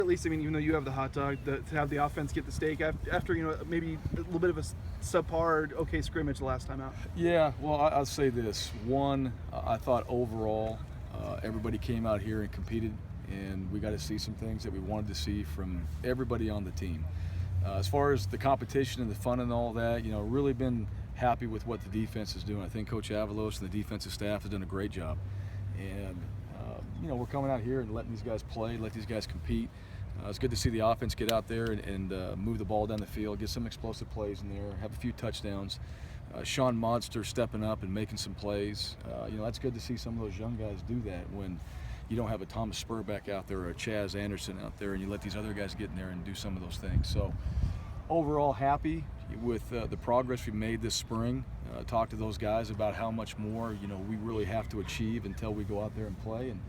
At least, I mean, even though you have the hot dog, to have the offense get the steak after maybe a little bit of a subpar, okay scrimmage the last time out. Yeah, well, I'll say this. One, I thought overall everybody came out here and competed, and we got to see some things that we wanted to see from everybody on the team. As far as the competition and the fun and all that, really been happy with what the defense is doing. I think Coach Avalos and the defensive staff has done a great job. And, we're coming out here and letting these guys play, let these guys compete. It's good to see the offense get out there and move the ball down the field, get some explosive plays in there, have a few touchdowns. Sean Modster stepping up and making some plays. That's good to see some of those young guys do that when you don't have a Thomas Spurbeck out there or a Chaz Anderson out there, and you let these other guys get in there and do some of those things. So overall happy with the progress we made this spring. Talk to those guys about how much more we really have to achieve until we go out there and play. And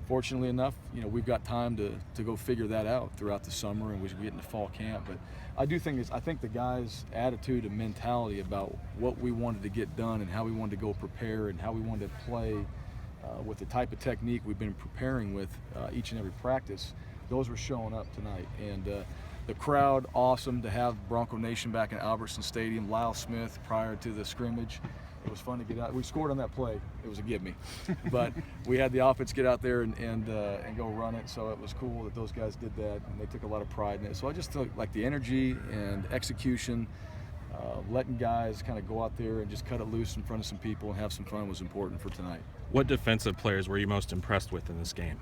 fortunately enough, we've got time to go figure that out throughout the summer, and we get into fall camp. But I think the guys' attitude and mentality about what we wanted to get done and how we wanted to go prepare and how we wanted to play with the type of technique we've been preparing with each and every practice, those were showing up tonight. And the crowd, awesome to have Bronco Nation back in Albertson Stadium. Lyle Smith prior to the scrimmage. It was fun to get out. We scored on that play. It was a give me, but we had the offense get out there and go run it. So it was cool that those guys did that, and they took a lot of pride in it. So I just felt like the energy and execution, letting guys kind of go out there and just cut it loose in front of some people and have some fun was important for tonight. What defensive players were you most impressed with in this game?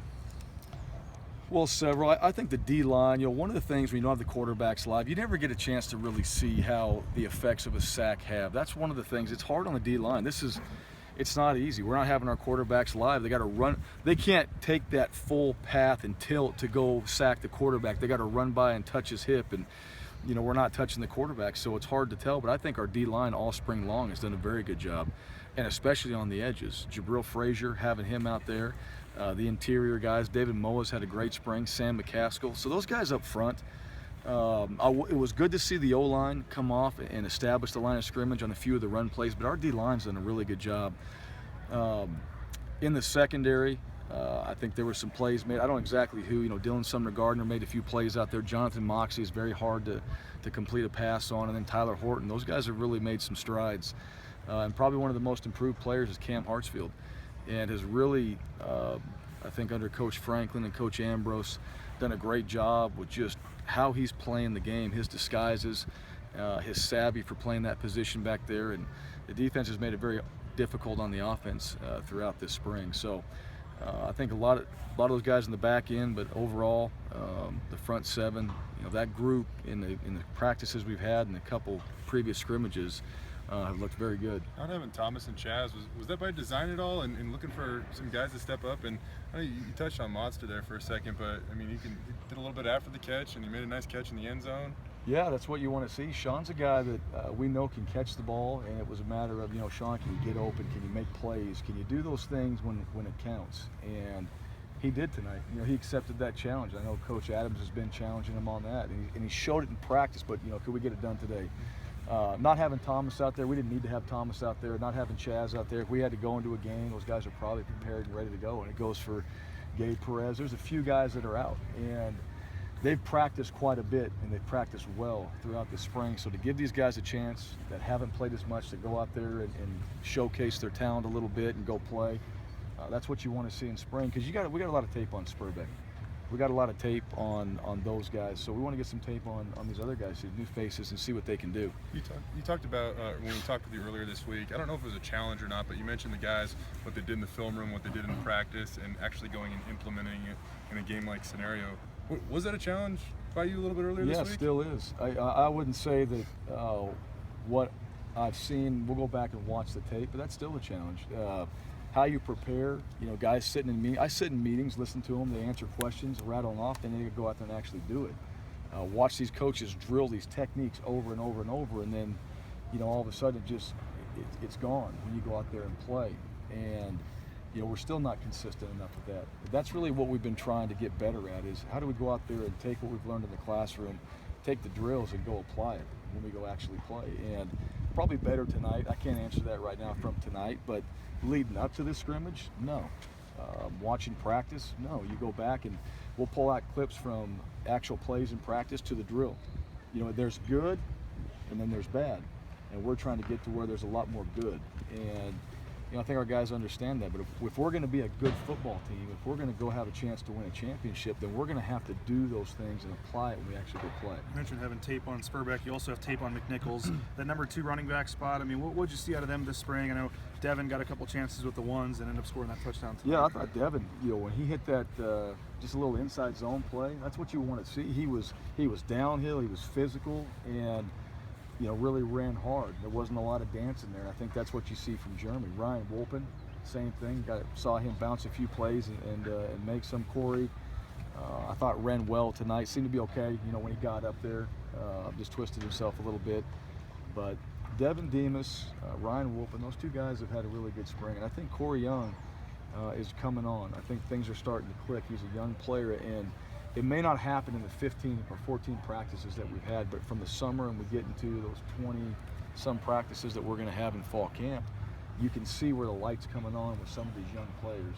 Well, several. I think the D-line, one of the things when you don't have the quarterbacks live, you never get a chance to really see how the effects of a sack have. That's one of the things. It's hard on the D-line. It's not easy. We're not having our quarterbacks live. They got to run. They can't take that full path and tilt to go sack the quarterback. They got to run by and touch his hip, and we're not touching the quarterback, so it's hard to tell. But I think our D-line all spring long has done a very good job, and especially on the edges. Jabril Frazier, having him out there. The interior guys, David Moa's had a great spring, Sam McCaskill. So those guys up front, it was good to see the O-line come off and establish the line of scrimmage on a few of the run plays, but our D-line's done a really good job. In the secondary, I think there were some plays made. I don't know exactly who, Dylan Sumner Gardner made a few plays out there. Jonathan Moxley is very hard to complete a pass on, and then Tyler Horton. Those guys have really made some strides. And probably one of the most improved players is Cam Hartsfield, and has really, I think under Coach Franklin and Coach Ambrose, done a great job with just how he's playing the game, his disguises, his savvy for playing that position back there, and the defense has made it very difficult on the offense throughout this spring. So I think a lot of those guys in the back end, but overall, the front seven, that group in the practices we've had and a couple previous scrimmages have looked very good. Not having Thomas and Chaz, was that by design at all, and looking for some guys to step up? And I know you touched on Monster there for a second, but I mean, he did a little bit after the catch, and he made a nice catch in the end zone. Yeah, that's what you want to see. Sean's a guy that we know can catch the ball, and it was a matter of, Sean, can you get open? Can you make plays? Can you do those things when it counts? And he did tonight. He accepted that challenge. I know Coach Adams has been challenging him on that, and he showed it in practice, but, could we get it done today? Not having Thomas out there, we didn't need to have Thomas out there. Not having Chaz out there, if we had to go into a game, those guys are probably prepared and ready to go. And it goes for Gabe Perez. There's a few guys that are out, and they've practiced quite a bit, and they've practiced well throughout the spring. So to give these guys a chance that haven't played as much to go out there and showcase their talent a little bit and go play, that's what you want to see in spring, because we got a lot of tape on Spurbeck. We got a lot of tape on those guys, so we want to get some tape on these other guys, these new faces, and see what they can do. You talked about, when we talked with you earlier this week, I don't know if it was a challenge or not, but you mentioned the guys, what they did in the film room, what they did in practice, and actually going and implementing it in a game-like scenario. Was that a challenge by you a little bit earlier this week? Yeah, still is. I wouldn't say that what I've seen, we'll go back and watch the tape, but that's still a challenge. How you prepare, guys sitting in meetings. I sit in meetings, listen to them, they answer questions, rattle them off, then they go out there and actually do it. Watch these coaches drill these techniques over and over and over, and then, all of a sudden it's gone when you go out there and play. And, we're still not consistent enough with that. But that's really what we've been trying to get better at, is how do we go out there and take what we've learned in the classroom, take the drills and go apply it when we go actually play. And probably better tonight. I can't answer that right now from tonight, but leading up to this scrimmage, no. Watching practice, no. You go back and we'll pull out clips from actual plays in practice to the drill. There's good and then there's bad. And we're trying to get to where there's a lot more good. And I think our guys understand that. But if we're going to be a good football team, if we're going to go have a chance to win a championship, then we're going to have to do those things and apply it when we actually go play. You mentioned having tape on Spurbeck. You also have tape on McNichols. That number 2 running back spot, what did you see out of them this spring? I know Devin got a couple chances with the ones and ended up scoring that touchdown tonight. Yeah, I thought Devin, when he hit that just a little inside zone play, that's what you want to see. He was downhill, he was physical, and really ran hard. There wasn't a lot of dancing there. I think that's what you see from Jeremy. Ryan Wolpen, same thing. Saw him bounce a few plays and make some. Corey, I thought ran well tonight. Seemed to be okay. When he got up there, just twisted himself a little bit. But Devin Demas, Ryan Wolpen, those 2 guys have had a really good spring. And I think Corey Young is coming on. I think things are starting to click. He's a young player, and it may not happen in the 15 or 14 practices that we've had, but from the summer and we get into those 20-some practices that we're going to have in fall camp, you can see where the light's coming on with some of these young players.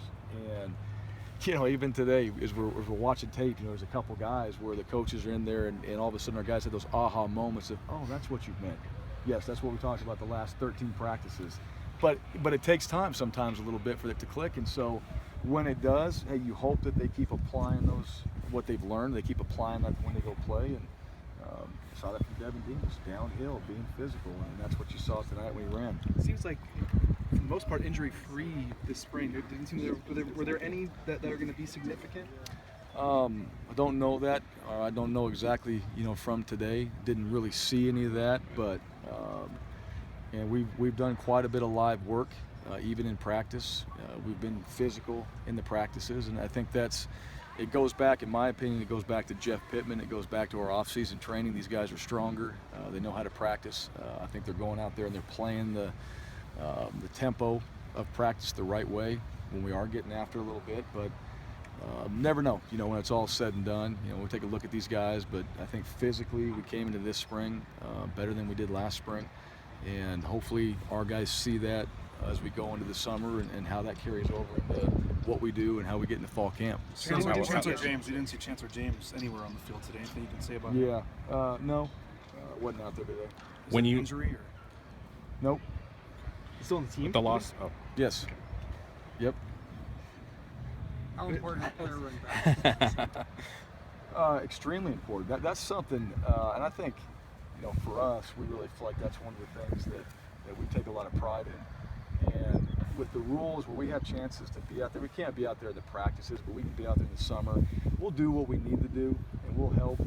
And, even today, as we're watching tape, there's a couple guys where the coaches are in there and all of a sudden our guys had those aha moments of, oh, that's what you meant. Yes, that's what we talked about the last 13 practices. But it takes time sometimes a little bit for it to click, and so when it does, hey, you hope that they keep applying what they've learned. They keep applying that when they go play, and saw that from Devin Demas, downhill, being physical, and that's what you saw tonight when he ran. It seems like, for the most part, injury-free this spring. It didn't seem were there any that are going to be significant? I don't know that. I don't know exactly, from today. Didn't really see any of that, but and we've done quite a bit of live work, even in practice. We've been physical in the practices, and I think it goes back, in my opinion, it goes back to Jeff Pittman. It goes back to our off-season training. These guys are stronger. They know how to practice. I think they're going out there and they're playing the tempo of practice the right way when we are getting after a little bit. But never know, when it's all said and done. We'll take a look at these guys, but I think physically we came into this spring better than we did last spring. And hopefully our guys see that as we go into the summer and how that carries over into what we do and how we get into fall camp. Chancellor James, you didn't see Chancellor James anywhere on the field today. Anything you can say about him? Yeah, no, wasn't out there today. When you injury or? Nope. He's still on the team? the loss. Oh. Yes. Yep. How important is player running back? Extremely important. That's something, and I think, for us, we really feel like that's one of the things that we take a lot of pride in. And with the rules where we have chances to be out there, we can't be out there in the practices, but we can be out there in the summer. We'll do what we need to do, and we'll help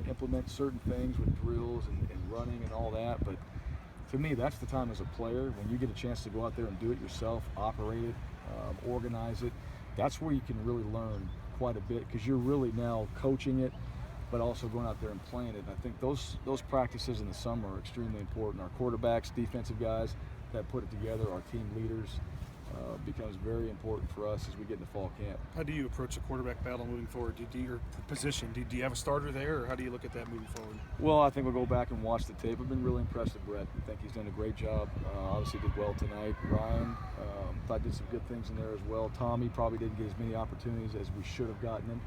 implement certain things with drills and running and all that. But to me, that's the time as a player, when you get a chance to go out there and do it yourself, operate it, organize it. That's where you can really learn quite a bit, because you're really now coaching it, but also going out there and playing it. And I think those practices in the summer are extremely important. Our quarterbacks, defensive guys that put it together, our team leaders, becomes very important for us as we get into fall camp. How do you approach the quarterback battle moving forward? Do you have a starter there, or how do you look at that moving forward? Well, I think we'll go back and watch the tape. I've been really impressed with Brett. I think he's done a great job. Obviously did well tonight. Ryan, thought did some good things in there as well. Tommy probably didn't get as many opportunities as we should have gotten him.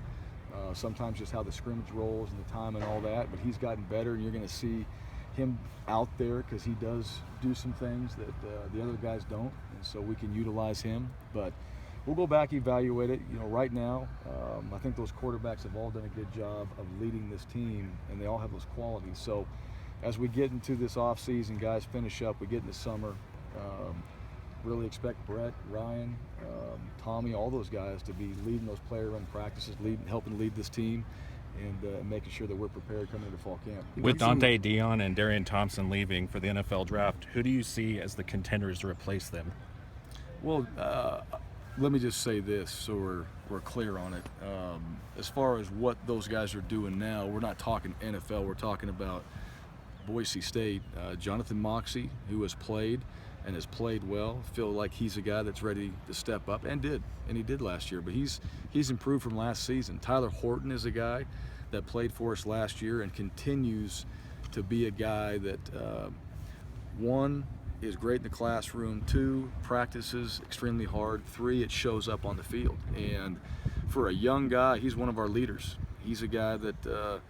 Sometimes just how the scrimmage rolls and the time and all that, but he's gotten better, and you're going to see him out there because he does do some things that the other guys don't, and so we can utilize him. But we'll go back, evaluate it. Right now, I think those quarterbacks have all done a good job of leading this team, and they all have those qualities. So as we get into this off season, guys finish up, we get into summer, really expect Brett, Ryan, Tommy, all those guys to be leading those player run practices, helping lead this team, and making sure that we're prepared coming into fall camp. With Dante Dion and Darian Thompson leaving for the NFL draft, who do you see as the contenders to replace them? Well, let me just say this so we're clear on it. As far as what those guys are doing now, we're not talking NFL, we're talking about Boise State. Jonathan Moxey, who has played and has played well, feel like he's a guy that's ready to step up, and he did last year, but he's improved from last season. Tyler Horton is a guy that played for us last year and continues to be a guy that is great in the classroom. 2, practices extremely hard. 3, it shows up on the field. And for a young guy, he's one of our leaders. He's a guy that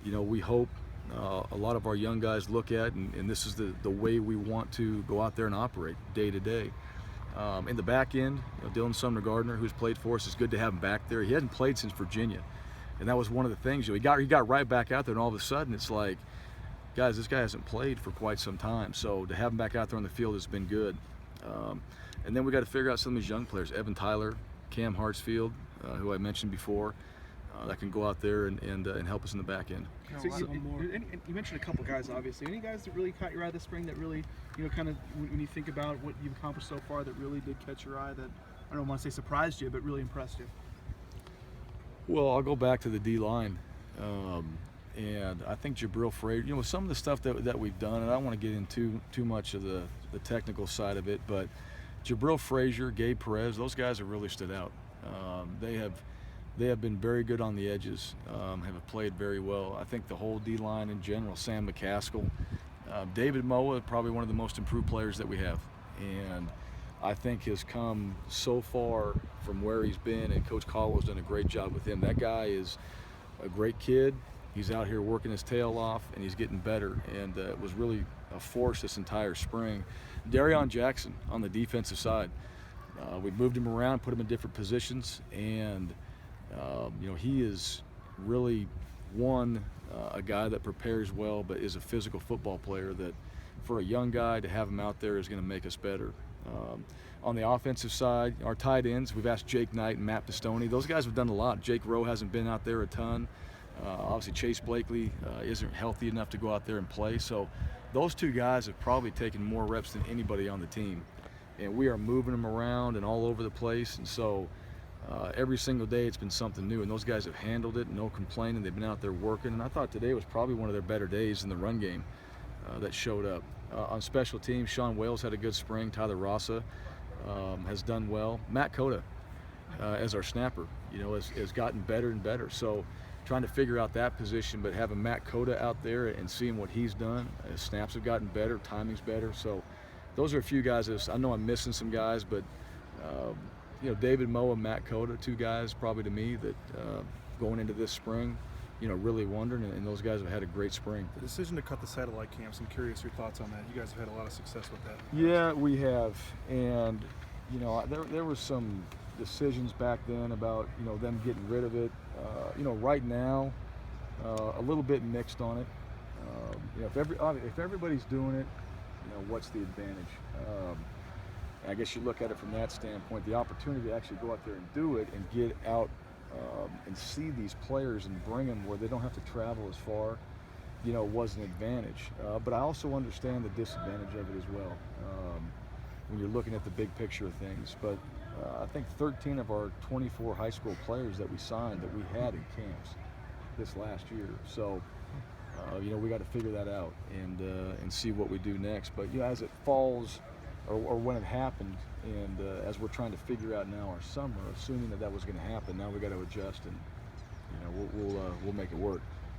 we hope a lot of our young guys look at, and this is the way we want to go out there and operate day to day. In the back end, Dylan Sumner-Gardner, who's played for us, it's good to have him back there. He hadn't played since Virginia, and that was one of the things. He got right back out there, and all of a sudden it's like, guys, this guy hasn't played for quite some time. So to have him back out there on the field has been good. And then we got to figure out some of these young players, Evan Tyler, Cam Hartsfield, who I mentioned before, that can go out there and help us in the back end. So you mentioned a couple guys, obviously. Any guys that really caught your eye this spring that really, kind of when you think about what you've accomplished so far, that really did catch your eye, that I don't want to say surprised you, but really impressed you? Well, I'll go back to the D-line. And I think Jabril Frazier, some of the stuff that we've done, and I don't want to get into too much of the technical side of it, but Jabril Frazier, Gabe Perez, those guys have really stood out. They have been very good on the edges, have played very well. I think the whole D-line in general, Sam McCaskill, David Moa, probably one of the most improved players that we have. And I think has come so far from where he's been, and Coach Caldwell's done a great job with him. That guy is a great kid. He's out here working his tail off, and he's getting better, and it was really a force this entire spring. Darion Jackson on the defensive side. We moved him around, put him in different positions, and he is really a guy that prepares well, but is a physical football player that for a young guy to have him out there is going to make us better. On the offensive side, our tight ends, we've asked Jake Knight and Matt Pistone. Those guys have done a lot. Jake Rowe hasn't been out there a ton. Obviously Chase Blakely isn't healthy enough to go out there and play. So those 2 guys have probably taken more reps than anybody on the team. And we are moving them around and all over the place. And so every single day it's been something new. And those guys have handled it, no complaining. They've been out there working. And I thought today was probably one of their better days in the run game that showed up. On special teams, Sean Wales had a good spring. Tyler Rassa has done well. Matt Cota as our snapper, has gotten better and better. So trying to figure out that position, but having Matt Cota out there and seeing what he's done, his snaps have gotten better, timing's better. So those are a few guys I know I'm missing some guys, but David Moa and Matt Cota, 2 guys probably to me that going into this spring, really wondering, and those guys have had a great spring. The decision to cut the satellite camps, I'm curious your thoughts on that. You guys have had a lot of success with that. Yeah, we have, and there were some decisions back then about them getting rid of it. Right now, a little bit mixed on it. If everybody's doing it, what's the advantage? I guess you look at it from that standpoint. The opportunity to actually go out there and do it and get out and see these players and bring them where they don't have to travel as far, was an advantage. But I also understand the disadvantage of it as well when you're looking at the big picture of things. But I think 13 of our 24 high school players that we signed that we had in camps this last year. So, we got to figure that out and see what we do next. But as it falls, or when it happened, and as we're trying to figure out now our summer, assuming that was going to happen, now we got to adjust, and we'll make it work.